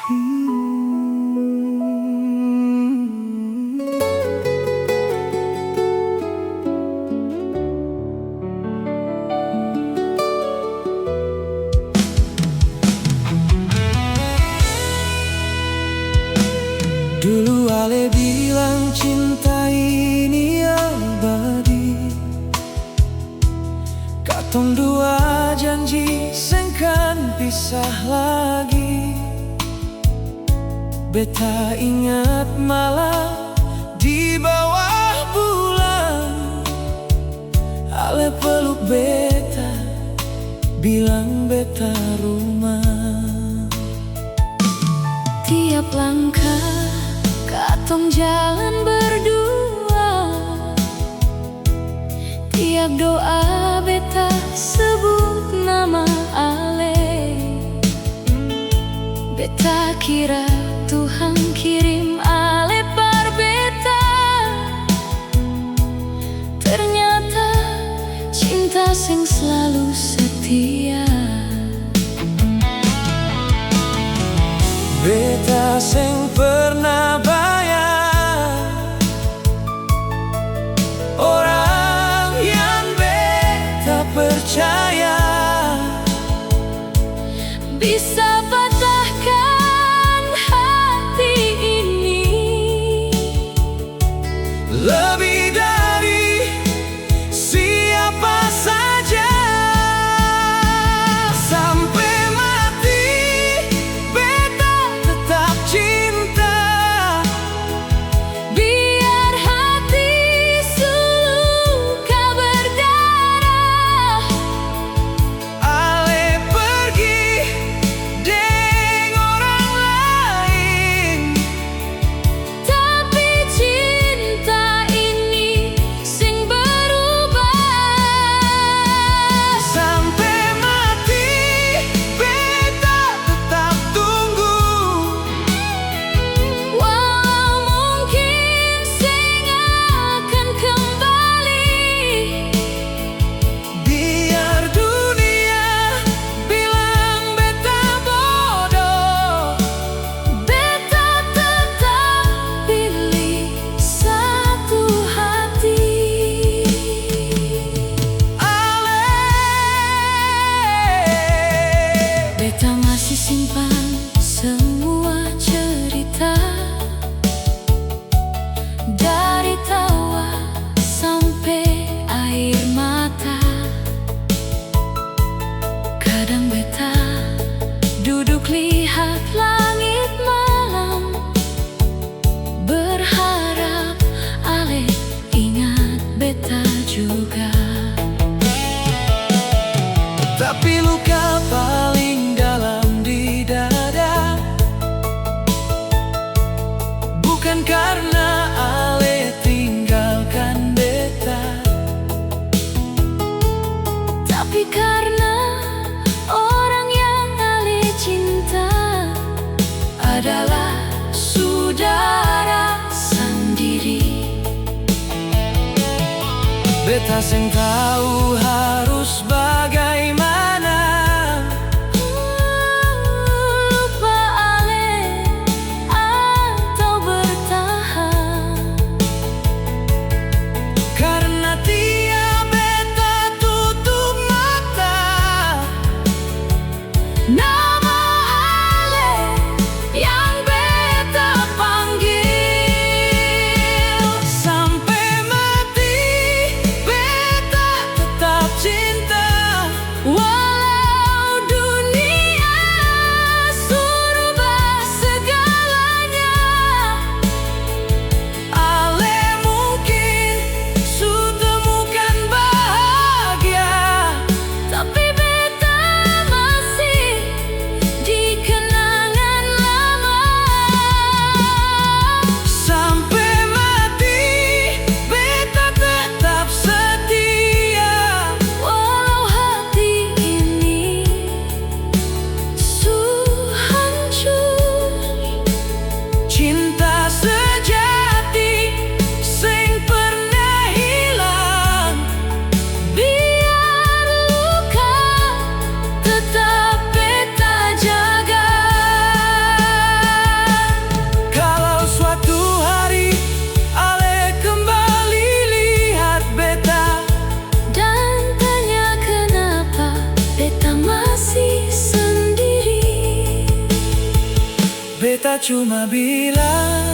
Dulu Ale bilang cinta ini abadi, katong dua janji sengkan pisah lagi. Beta ingat malam di bawah bulan, Ale peluk beta, bilang beta rumah. Tiap langkah katong jalan berdua, tiap doa beta sebut nama Ale. Beta kira Tuhan kirim Ale par beta, ternyata cinta sing selalu setia. Beta sing pernah bayar orang yang beta percaya, bisa patahkan hati ini. lebih dari siapa saja. Sampai mati beta tetap cinta, Biar hati seluka berdarah, Ale pergi deng orang lain, tapi cinta ini sing berubah. sampai mati beta tetap tunggu. Walau mungkin sing akan kembali, Biar dunia bilang beta bodoh, beta tetap pilih satu hati. Ale. Beta masih simpan semua cerita, dari tawa sampai air mata. Kadang beta duduk lihat langit malam, berharap Ale ingat beta juga. Tapi luka paling dalam di dada bukan karena Ale tinggalkan beta, Tapi karena orang yang Ale cinta adalah saudara sendiri. beta sing tahu harus bagaimana. Lupa Ale atau bertahan, Karena tiap beta tutup mata, nama Ale yang beta panggil. sampai mati beta tetap cinta. Walau dunia surubah segalanya, Ale mungkin sutemukan bahagia, tapi beta masih di kenangan lama. sampai mati beta tetap setia. Walau hati cuma bilang